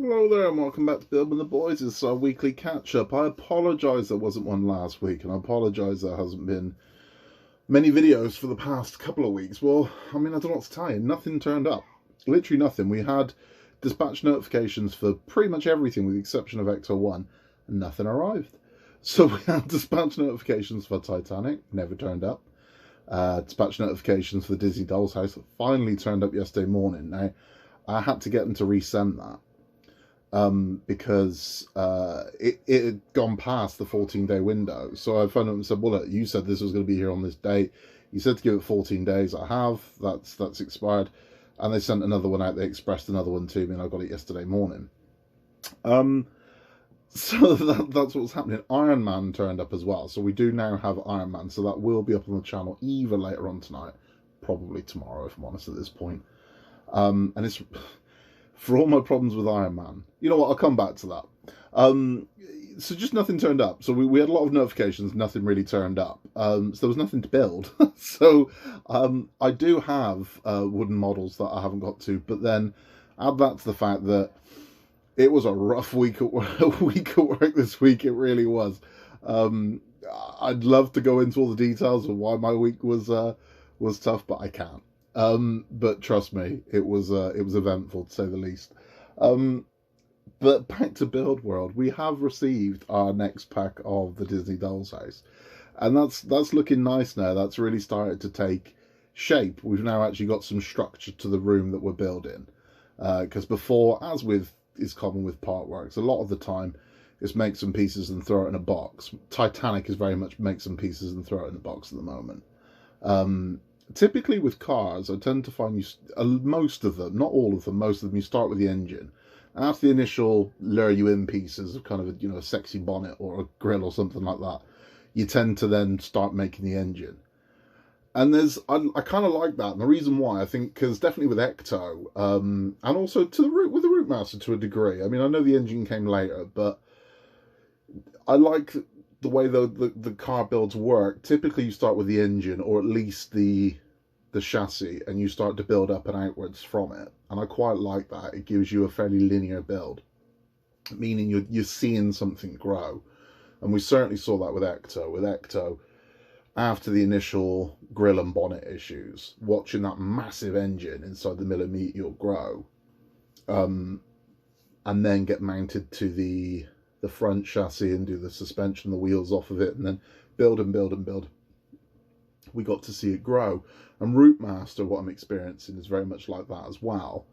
Hello there and welcome back to Build with the Boys. It's our weekly catch-up. I apologise there wasn't one last week, and I apologise there hasn't been many videos for the past couple of weeks. Well, I mean, I don't know what to tell you. Nothing turned up. Literally nothing. We had dispatch notifications for pretty much everything with the exception of Ecto 1, and nothing arrived. So we had dispatch notifications for Titanic, never turned up. Dispatch notifications for the Disney Doll's House finally turned up yesterday morning. Now, I had to get them to resend that. Because it had gone past the 14-day window. So I phoned up and said, well, look, you said this was going to be here on this date. You said to give it 14 days. I have. That's expired. And they sent another one out. They expressed another one to me, and I got it yesterday morning. So that's what's happening. Iron Man turned up as well. So we do now have Iron Man. So that will be up on the channel either later on tonight, probably tomorrow, if I'm honest at this point. And it's... For all my problems with Iron Man. You know what, I'll come back to that. So just nothing turned up. So we had a lot of notifications, nothing really turned up. So there was nothing to build. So I do have wooden models that I haven't got to, but then add that to the fact that it was a rough week at work this week, it really was. I'd love to go into all the details of why my week was tough, but I can't. But trust me, it was eventful to say the least. But back to Build World, we have received our next pack of the Disney Doll's House, and that's looking nice now. That's really started to take shape. We've now actually got some structure to the room that we're building. Because before, as is common with partworks, a lot of the time it's make some pieces and throw it in a box. Titanic is very much make some pieces and throw it in a box at the moment. Typically with cars, I tend to find most of them, not all of them, most of them, you start with the engine. And after the initial lure you in pieces of kind of a sexy bonnet or a grille or something like that, you tend to then start making the engine. And I kind of like that. And the reason why, I think, because definitely with Ecto, and also with the Route Master to a degree. I mean, I know the engine came later, but I like the way the car builds work. Typically you start with the engine, or at least the chassis, and you start to build up and outwards from it, and I quite like that. It gives you a fairly linear build, meaning you're seeing something grow. And we certainly saw that with Ecto after the initial grille and bonnet issues, watching that massive engine inside the Millimeteor grow, and then get mounted to the front chassis and do the suspension, the wheels off of it, and then build and build and build. We got to see it grow. And Route Master, what I'm experiencing, is very much like that as well.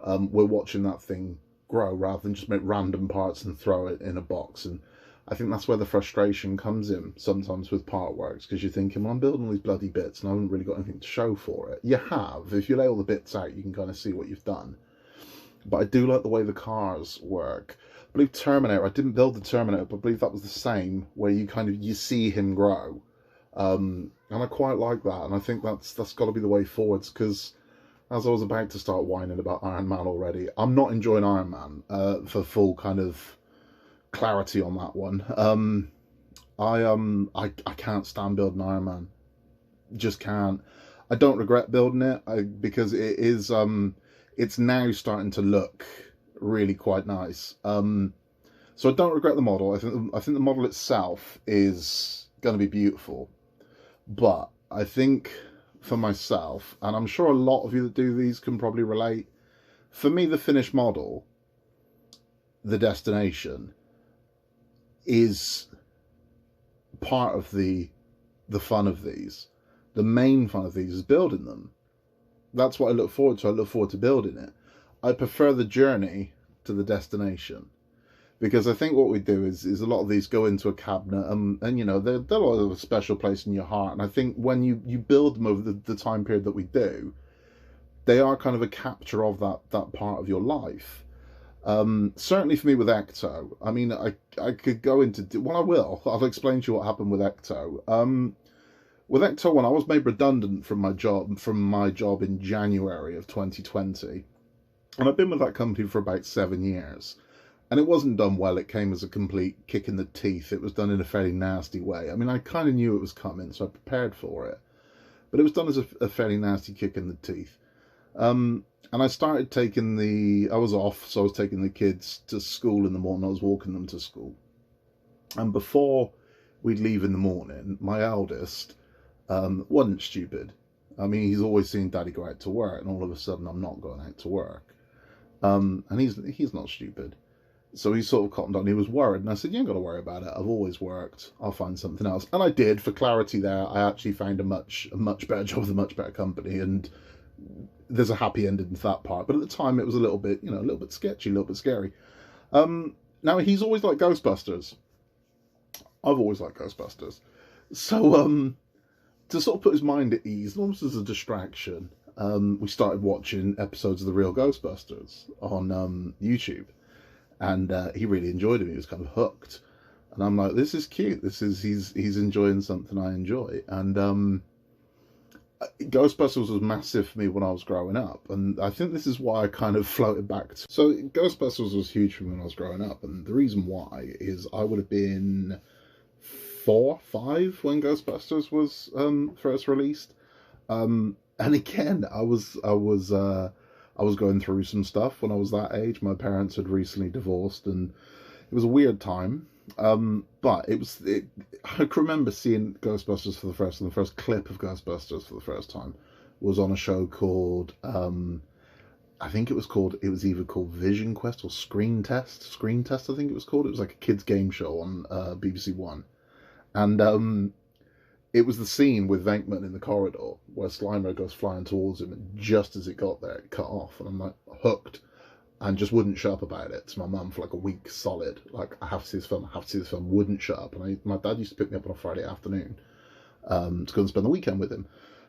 We're watching that thing grow rather than just make random parts and throw it in a box. And I think that's where the frustration comes in sometimes with partworks, because you're thinking, well, I'm building all these bloody bits and I haven't really got anything to show for it. You have. If you lay all the bits out, you can kind of see what you've done. But I do like the way the cars work. I believe Terminator, I didn't build the Terminator, but I believe that was the same, where you see him grow. And I quite like that, and I think that's got to be the way forwards, because as I was about to start whining about Iron Man already, I'm not enjoying Iron Man, for full kind of clarity on that one. I can't stand building Iron Man. Just can't. I don't regret building it, because it is, it's now starting to look really quite nice. So I don't regret the model. I think the model itself is going to be beautiful. But I think for myself, and I'm sure a lot of you that do these can probably relate, for me the finished model, the destination, is part of the fun of these. The main fun of these is building them. That's what I look forward to. I look forward to building it. I prefer the journey to the destination, because I think what we do is a lot of these go into a cabinet, and they'll have a special place in your heart. And I think when you build them over the time period that we do, they are kind of a capture of that part of your life. Certainly for me with Ecto, I mean, I could go into, well, I'll explain to you what happened with Ecto. With Ecto, when I was made redundant from my job in January of 2020, and I've been with that company for about 7 years. And it wasn't done well. It came as a complete kick in the teeth. It was done in a fairly nasty way. I mean, I kind of knew it was coming, so I prepared for it. But it was done as a fairly nasty kick in the teeth. And I started taking I was off, so I was taking the kids to school in the morning. I was walking them to school. And before we'd leave in the morning, my eldest wasn't stupid. I mean, he's always seen Daddy go out to work, and all of a sudden I'm not going out to work. And he's not stupid. So he sort of cottoned on. He was worried, and I said, "You ain't got to worry about it. I've always worked. I'll find something else." And I did. For clarity, there, I actually found a much better job with a much better company, and there's a happy ending to that part. But at the time, it was a little bit, a little bit sketchy, a little bit scary. Now he's always liked Ghostbusters. I've always liked Ghostbusters. So to sort of put his mind at ease, almost as a distraction, we started watching episodes of the real Ghostbusters on YouTube. And he really enjoyed it. He was kind of hooked. And I'm like, this is cute. He's enjoying something I enjoy. And Ghostbusters was massive for me when I was growing up. And I think this is why I kind of floated back. So Ghostbusters was huge for me when I was growing up. And the reason why is I would have been 4, 5 when Ghostbusters was first released. And again, I was going through some stuff when I was that age. My parents had recently divorced, and it was a weird time. But I can remember seeing Ghostbusters for the first clip of Ghostbusters for the first time was on a show called, I think it was either called Vision Quest or Screen Test, I think it was called. It was like a kids game show on BBC One. And it was the scene with Venkman in the corridor where Slimer goes flying towards him, and just as it got there, it cut off, and I'm like hooked, and just wouldn't shut up about it to my mum for like a week solid. Like, I have to see this film, wouldn't shut up. And my dad used to pick me up on a Friday afternoon to go and spend the weekend with him.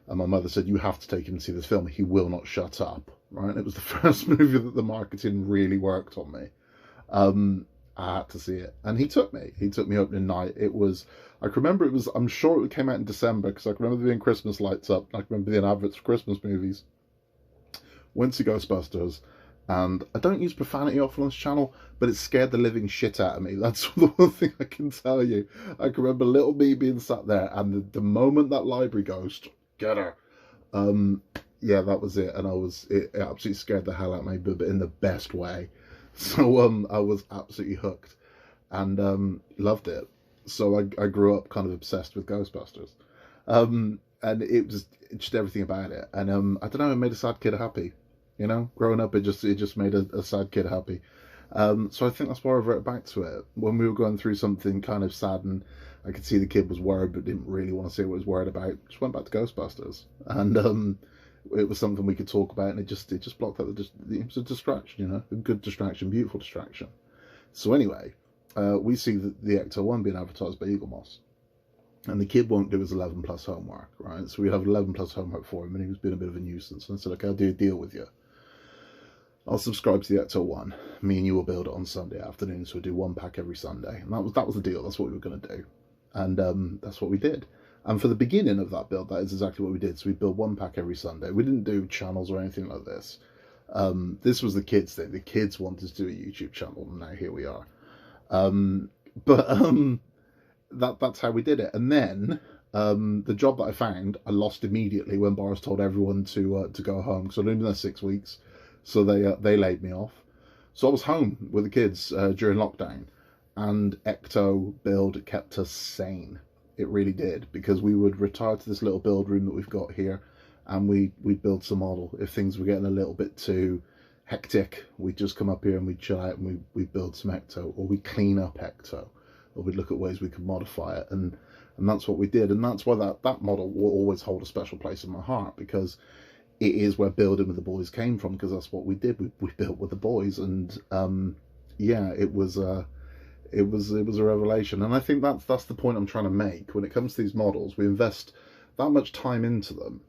And my mother said, "You have to take him to see this film. He will not shut up." Right? And it was the first movie that the marketing really worked on me. I had to see it, and he took me opening night. I can remember I'm sure it came out in December, because I can remember there being Christmas lights up. I can remember being adverts for Christmas movies. Went to Ghostbusters, and I don't use profanity often on this channel, but it scared the living shit out of me. That's the one thing I can tell you. I can remember little me being sat there, and the moment that library ghost, get her, yeah, that was it. And it absolutely scared the hell out of me, but in the best way. So I was absolutely hooked, and loved it. So I grew up kind of obsessed with Ghostbusters, and it was just everything about it. And I don't know, it made a sad kid happy. Growing up, it just made a sad kid happy. So I think that's why I reverted back to it. When we were going through something kind of sad, and I could see the kid was worried but didn't really want to say what he was worried about, just went back to Ghostbusters, and it was something we could talk about, and it just blocked out it was a distraction, a good distraction, beautiful distraction. So anyway, we see the Ecto 1 being advertised by Eagle Moss, and the kid won't do his 11 plus homework, right? So we have 11 plus homework for him, and he was being a bit of a nuisance. And I said, "Okay, I'll do a deal with you. I'll subscribe to the Ecto 1. Me and you will build it on Sunday afternoon, so we'll do 1 pack every Sunday." And that was the deal. That's what we were going to do, and that's what we did. And for the beginning of that build, that is exactly what we did. So we built 1 pack every Sunday. We didn't do channels or anything like this. This was the kids' thing. The kids wanted to do a YouTube channel, and now here we are. That's how we did it. And then the job that I found, I lost immediately when Boris told everyone to go home, because I'd only been there 6 weeks. So they laid me off. So I was home with the kids during lockdown, and Ecto build kept us sane. It really did, because we would retire to this little build room that we've got here, and we'd build some model. If things were getting a little bit too hectic, we'd just come up here and we'd chill out, and we'd build some Ecto, or we'd clean up Ecto, or we'd look at ways we could modify it, and that's what we did. And that's why that model will always hold a special place in my heart, because it is where building with the boys came from, because that's what we did. We built with the boys, and yeah, it was a revelation. And I think that's the point I'm trying to make. When it comes to these models, we invest that much time into them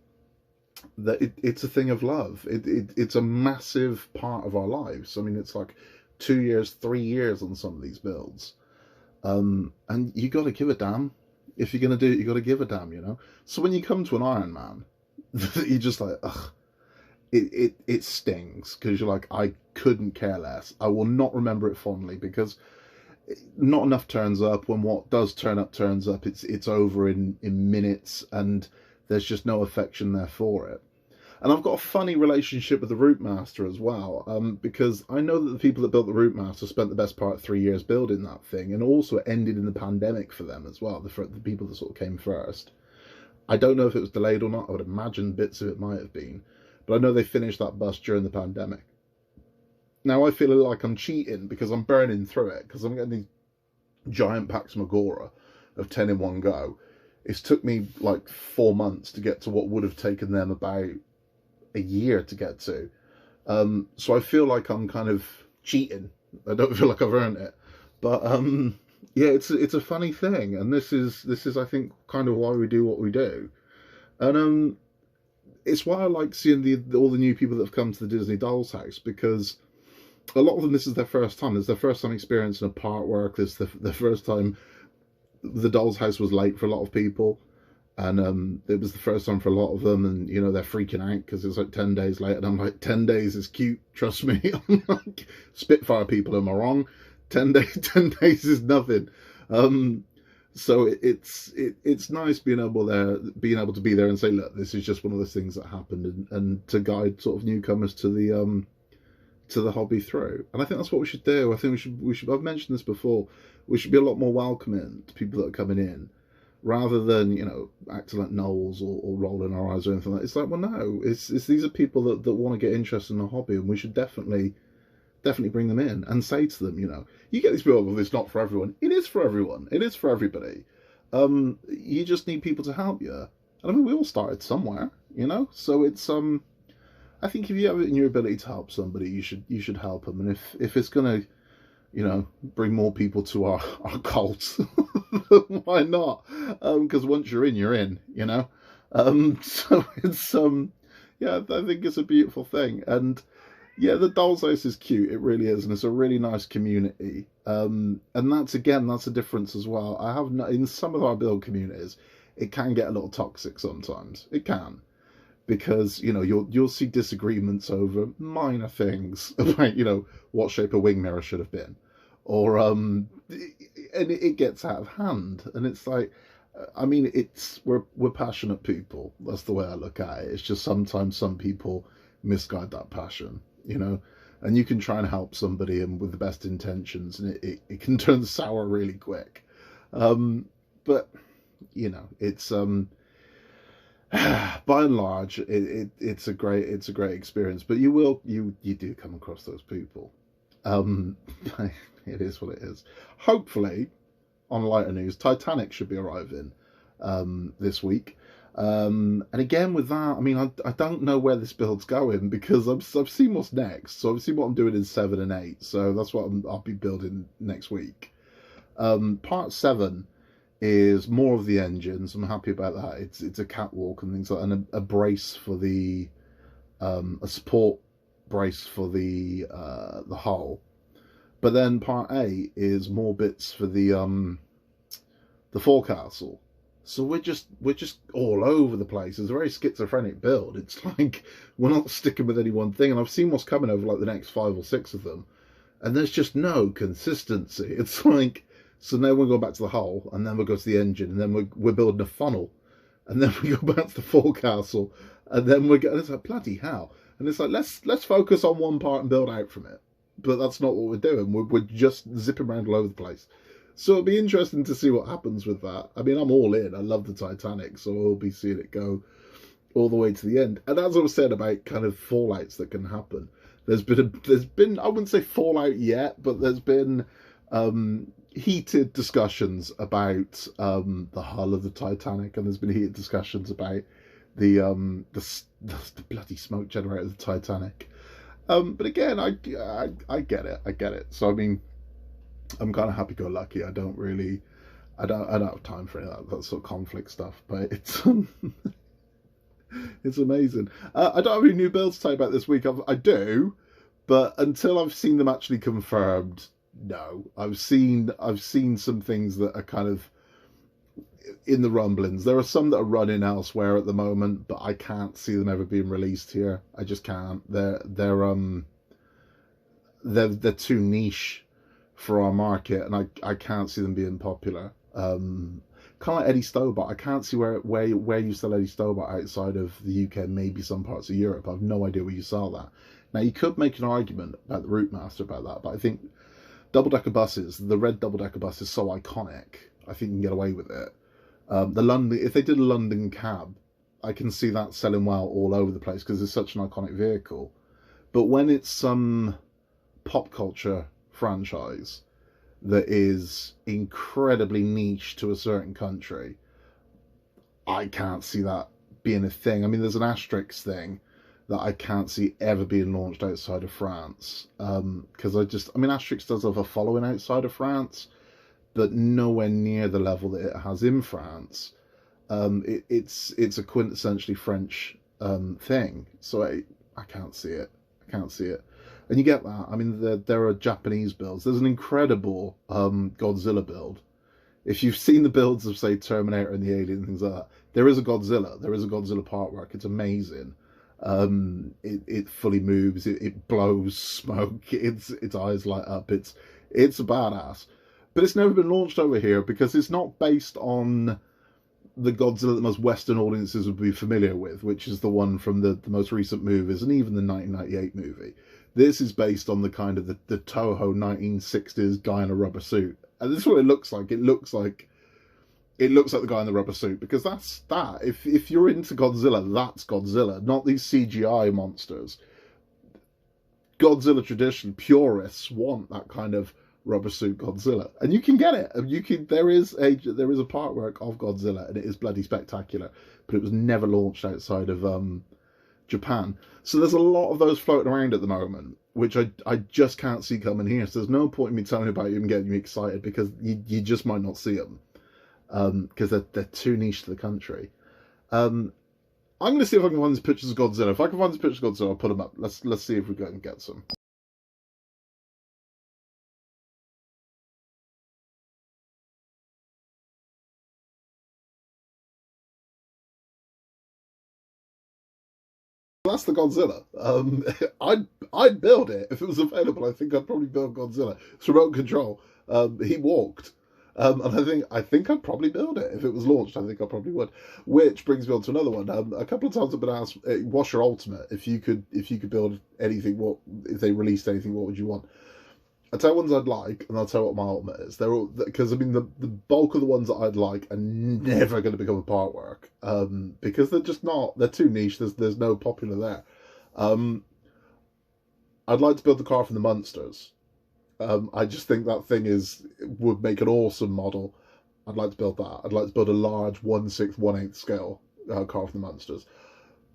that it's a thing of love. It's a massive part of our lives. I mean, it's like 2 years, 3 years on some of these builds, and you got to give a damn. If you're going to do it, you got to give a damn, So when you come to an Iron Man, you're just like, ugh, it stings, because you're like, I couldn't care less. I will not remember it fondly, because not enough turns up. When what does turn up turns up, it's over in minutes, and there's just no affection there for it. And I've got a funny relationship with the Rootmaster as well, because I know that the people that built the Rootmaster spent the best part of 3 years building that thing, and also it ended in the pandemic for them as well, the people that sort of came first. I don't know if it was delayed or not. I would imagine bits of it might have been, but I know they finished that bus during the pandemic. Now I feel like I'm cheating because I'm burning through it, because I'm getting these giant packs of Magora of 10 in one go. It's took me like 4 months to get to what would have taken them about a year to get to. So I feel like I'm kind of cheating. I don't feel like I've earned it. But yeah, it's a funny thing, and this is I think kind of why we do what we do. And it's why I like seeing all the new people that have come to the Disney Dolls house, because a lot of them, this is their first time. It's their first time experiencing a partwork. It's the first time the Dolls house was late for a lot of people. And it was the first time for a lot of them, and you know, they're freaking out because it's like 10 days late, and I'm like, 10 days is cute, trust me. I'm like, Spitfire people, am I wrong? 10 days is nothing. So it's nice being able to be there and say, look, this is just one of those things that happened, and to guide sort of newcomers to the hobby through. And I think that's what we should do. I think we should I've mentioned this before, we should be a lot more welcoming to people that are coming in, rather than, you know, acting like knowles or rolling our eyes or anything like that. It's like, well, no, it's these are people that want to get interested in the hobby, and we should definitely bring them in and say to them, you know, you get these people, well, it's not for everyone. It is for everyone. It is for everybody. You just need people to help you. And I mean, we all started somewhere, you know, so it's, I think if you have it in your ability to help somebody, you should help them. And if it's going to, you know, bring more people to our cult, why not? Because once you're in, you know. So it's yeah, I think it's a beautiful thing. And yeah, the Dolls House is cute. It really is, and it's a really nice community. And that's a difference as well. I have in some of our build communities, it can get a little toxic sometimes. It can. Because, you know, you'll see disagreements over minor things about, you know, what shape a wing mirror should have been, or and it gets out of hand, and it's like, I mean, we're passionate people. That's the way I look at it. It's just sometimes some people misguide that passion, you know, and you can try and help somebody and with the best intentions, and it can turn sour really quick. But you know, it's by and large, it's a great experience. But you do come across those people. It is what it is. Hopefully, on lighter news, Titanic should be arriving this week. And again with that, I mean, I don't know where this build's going, because I've seen what's next. So I've seen what I'm doing in 7 and 8. So that's what I'll be building next week. Part 7 is more of the engines. I'm happy about that. It's a catwalk and things like that, and a brace for the a support brace for the hull. But then part 8 is more bits for the forecastle. So we're just all over the place. It's a very schizophrenic build. It's like we're not sticking with any one thing. And I've seen what's coming over like the next 5 or 6 of them, and there's just no consistency. It's like, so now we'll go back to the hull, and then we'll go to the engine, and then we're building a funnel, and then we go back to the forecastle, and then we're getting, it's like, bloody hell. And it's like, let's focus on one part and build out from it. But that's not what we're doing. We're just zipping around all over the place. So it'll be interesting to see what happens with that. I mean, I'm all in. I love the Titanic, so I'll be seeing it go all the way to the end. And as I was saying about kind of fallouts that can happen, there's been I wouldn't say fallout yet, but there's been heated discussions about the hull of the Titanic, and there's been heated discussions about the bloody smoke generator of the Titanic. But again, I get it. So I mean, I'm kind of happy-go-lucky. I don't have time for that sort of conflict stuff. But it's it's amazing. I don't have any new builds to tell you about this week. I do, but until I've seen them actually confirmed, no. I've seen some things that are kind of in the rumblings. There are some that are running elsewhere at the moment, but I can't see them ever being released here. I just can't. They're too niche for our market, and I can't see them being popular. kind of like Eddie Stobart. I can't see where you sell Eddie Stobart outside of the UK, maybe some parts of Europe. I have no idea where you sell that. Now, you could make an argument about the Routemaster about that, but I think double-decker buses, the red double-decker bus is so iconic, I think you can get away with it. If they did a London cab, I can see that selling well all over the place because it's such an iconic vehicle. But when it's some pop culture franchise that is incredibly niche to a certain country, I can't see that being a thing. I mean, there's an Asterix thing that I can't see ever being launched outside of France. Because Asterix does have a following outside of France, but nowhere near the level that it has in France. It's a quintessentially French thing, so I can't see it. I can't see it. And you get that. I mean, there are Japanese builds. There's an incredible Godzilla build. If you've seen the builds of, say, Terminator and the Alien and things like that, there is a Godzilla. There is a Godzilla partwork. It's amazing. It fully moves. It blows smoke. Its eyes light up. It's a badass. But it's never been launched over here because it's not based on the Godzilla that most Western audiences would be familiar with, which is the one from the most recent movies and even the 1998 movie. This is based on the kind of the Toho 1960s guy in a rubber suit. And this is what it looks like. It looks like the guy in the rubber suit, because that's that. If you're into Godzilla, that's Godzilla, not these CGI monsters. Godzilla tradition, purists want that kind of rubber suit Godzilla, and you can get it. There is a partwork of Godzilla, and it is bloody spectacular. But it was never launched outside of Japan. So there's a lot of those floating around at the moment, which I just can't see coming here. So there's no point in me telling you about you and getting you excited, because you just might not see them, because they're too niche to the country. I'm going to see if I can find these pictures of Godzilla. If I can find these pictures of Godzilla, I'll put them up. Let's see if we can get some. That's the Godzilla. I'd build it if it was available. I think I'd probably build Godzilla. It's remote control. He walked, and I think I'd probably build it if it was launched. I think I probably would. Which brings me on to another one. A couple of times I've been asked, "What's your ultimate? If you could build anything, if they released anything, what would you want?" I'll tell you ones I'd like, and I'll tell you what my ultimate is. They're all, because I mean the bulk of the ones that I'd like are never going to become a part work, because they're just not. They're too niche. There's no popular there. I'd like to build the car from the Munsters. I just think that thing would make an awesome model. I'd like to build that. I'd like to build a large 1/6, 1/8 scale car from the Munsters.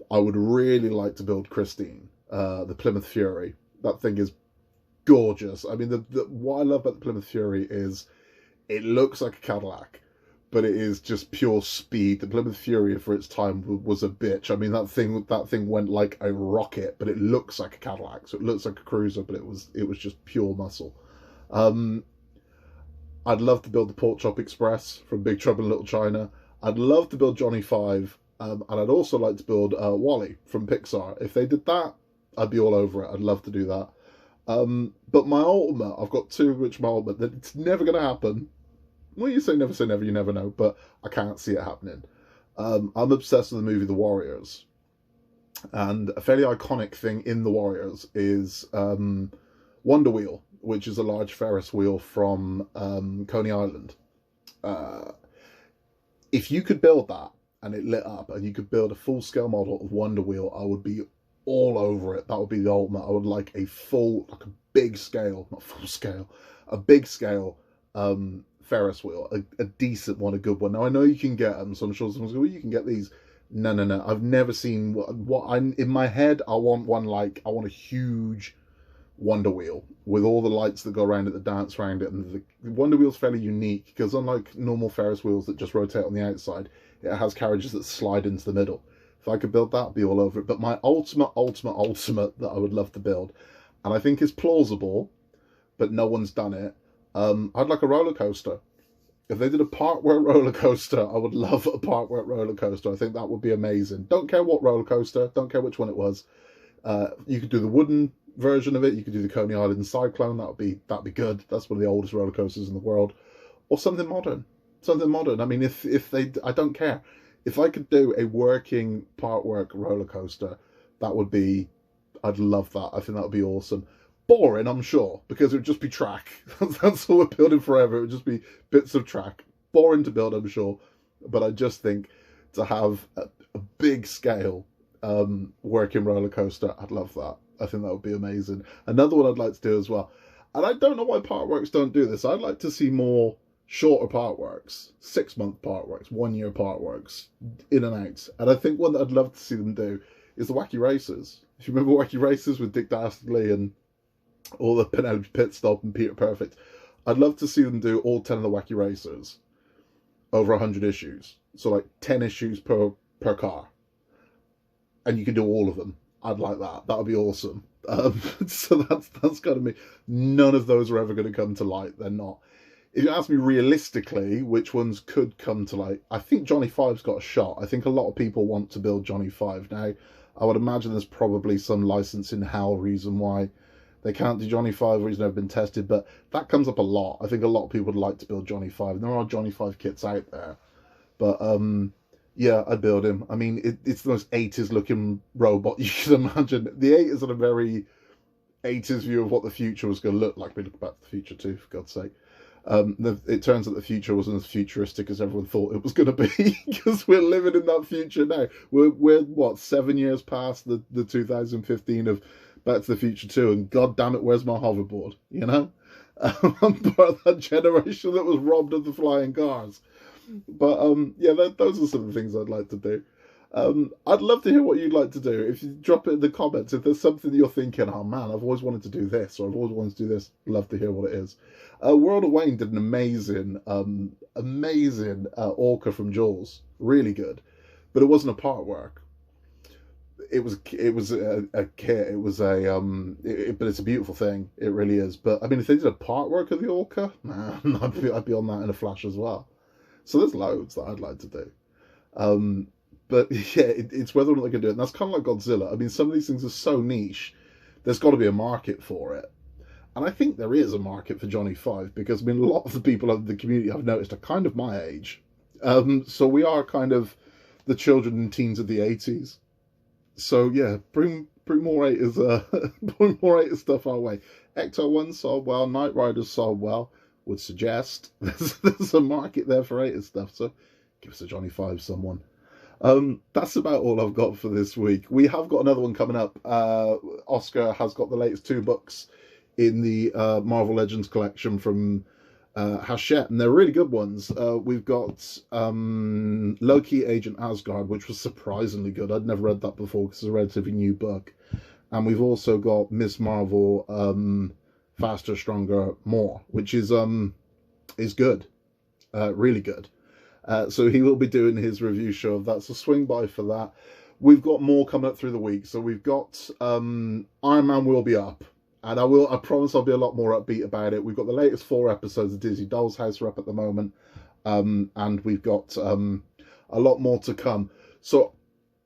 I would really like to build Christine, the Plymouth Fury. That thing is gorgeous. I mean, what I love about the Plymouth Fury is it looks like a Cadillac, but it is just pure speed. The Plymouth Fury for its time was a bitch. I mean, that thing went like a rocket, but it looks like a Cadillac, so it looks like a cruiser, but it was just pure muscle. I'd love to build the Pork Chop Express from Big Trouble in Little China. I'd love to build Johnny Five, and I'd also like to build Wall-E from Pixar. If they did that, I'd be all over it. I'd love to do that. But my ultimate, I've got two, which my ultimate, that it's never going to happen. Well, you say never, you never know, but I can't see it happening. I'm obsessed with the movie The Warriors. And a fairly iconic thing in The Warriors is Wonder Wheel, which is a large Ferris wheel from Coney Island. If you could build that and it lit up, and you could build a full-scale model of Wonder Wheel, I would be all over it. That would be the ultimate. I would like a big scale, not full scale, a big scale Ferris wheel, a decent one, a good one. Now I know you can get them, so I'm sure someone's going, well, you can get these. No. I've never seen what I'm in my head. I want a huge Wonder Wheel with all the lights that go around it, that dance around it, and the Wonder Wheel's fairly unique because unlike normal Ferris wheels that just rotate on the outside, it has carriages that slide into the middle. If I could build that, I'd be all over it. But my ultimate that I would love to build, and I think is plausible, but no one's done it, I'd like a roller coaster. If they did a partwork roller coaster, I would love a partwork roller coaster. I think that would be amazing. Don't care what roller coaster, don't care which one it was. You could do the wooden version of it, you could do the Coney Island Cyclone, that'd be good. That's one of the oldest roller coasters in the world. Or something modern. something modern. I mean, if they, I don't care. If I could do a working partwork roller coaster, that would be, I'd love that. I think that would be awesome. Boring, I'm sure, because it would just be track. That's all we're building forever. It would just be bits of track. Boring to build, I'm sure. But I just think to have a big scale working roller coaster, I'd love that. I think that would be amazing. Another one I'd like to do as well, and I don't know why partworks don't do this. I'd like to see more shorter partworks, 6-month partworks, 1-year partworks, in and out. And I think one that I'd love to see them do is the Wacky Races. If you remember Wacky Races with Dick Dastardly and all the Penelope Pitstop and Peter Perfect, I'd love to see them do all 10 of the Wacky Racers over 100 issues. So like 10 issues per car. And you can do all of them. I'd like that. That would be awesome. So that's got to be. None of those are ever going to come to light. They're not. If you ask me realistically, which ones could come to light, I think Johnny Five's got a shot. I think a lot of people want to build Johnny Five. Now, I would imagine there's probably some licensing hell reason why they can't do Johnny Five, or he's never been tested, but that comes up a lot. I think a lot of people would like to build Johnny Five, and there are Johnny Five kits out there. But yeah, I'd build him. I mean, it's the most 80s looking robot you can imagine. The 80s are a very 80s view of what the future was going to look like. We look back to the future too, for God's sake. It turns out the future wasn't as futuristic as everyone thought it was going to be, because we're living in that future now. We're what, 7 years past the 2015 of Back to the Future 2, and god damn it, where's my hoverboard? You know? I'm part of that generation that was robbed of the flying cars. But yeah, those are some of the things I'd like to do. I'd love to hear what you'd like to do. If you drop it in the comments, if there's something that you're thinking, oh man, I've always wanted to do this, or I've always wanted to do this, love to hear what it is. World of Wayne did an amazing Orca from Jaws, really good, but it wasn't a part work. It was a kit. It was but it's a beautiful thing. It really is. But I mean, if they did a part work of the Orca, man, I'd be on that in a flash as well. So there's loads that I'd like to do. But yeah, it's whether or not they can do it. And that's kind of like Godzilla. I mean, some of these things are so niche, there's got to be a market for it. And I think there is a market for Johnny Five, because I mean, a lot of the people in the community I've noticed are kind of my age. So we are kind of the children and teens of the 80s. So yeah, bring more 80s, bring more 80s stuff our way. Ecto 1 sold well, Knight Riders sold well. Would suggest there's a market there for 80s stuff. So give us a Johnny Five, someone. That's about all I've got for this week. We have got another one coming up. Oscar has got the latest 2 books in the Marvel Legends collection from Hachette, and they're really good ones. We've got Loki Agent Asgard, which was surprisingly good. I'd never read that before because it's a relatively new book. And we've also got Miss Marvel Faster, Stronger, More, which is good, really good. So he will be doing his review show of that, so swing by for that. We've got more coming up through the week. So we've got Iron Man will be up, and I promise I'll be a lot more upbeat about it. We've got the latest 4 episodes of Disney Doll's House are up at the moment, and we've got a lot more to come. So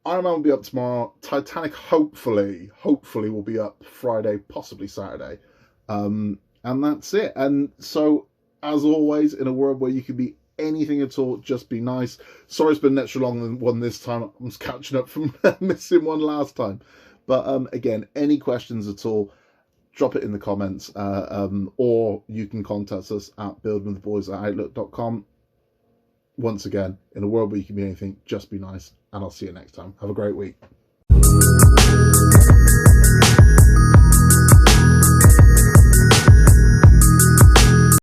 Iron Man will be up tomorrow. Titanic hopefully will be up Friday, possibly Saturday. And that's it. And so, as always, in a world where you can be anything at all, just be nice. Sorry it's been an extra long one this time. I'm just catching up from missing one last time. But again, any questions at all, drop it in the comments, or you can contact us at buildwiththeboys@outlook.com. Once again, in a world where you can be anything, just be nice, and I'll see you next time. Have a great week.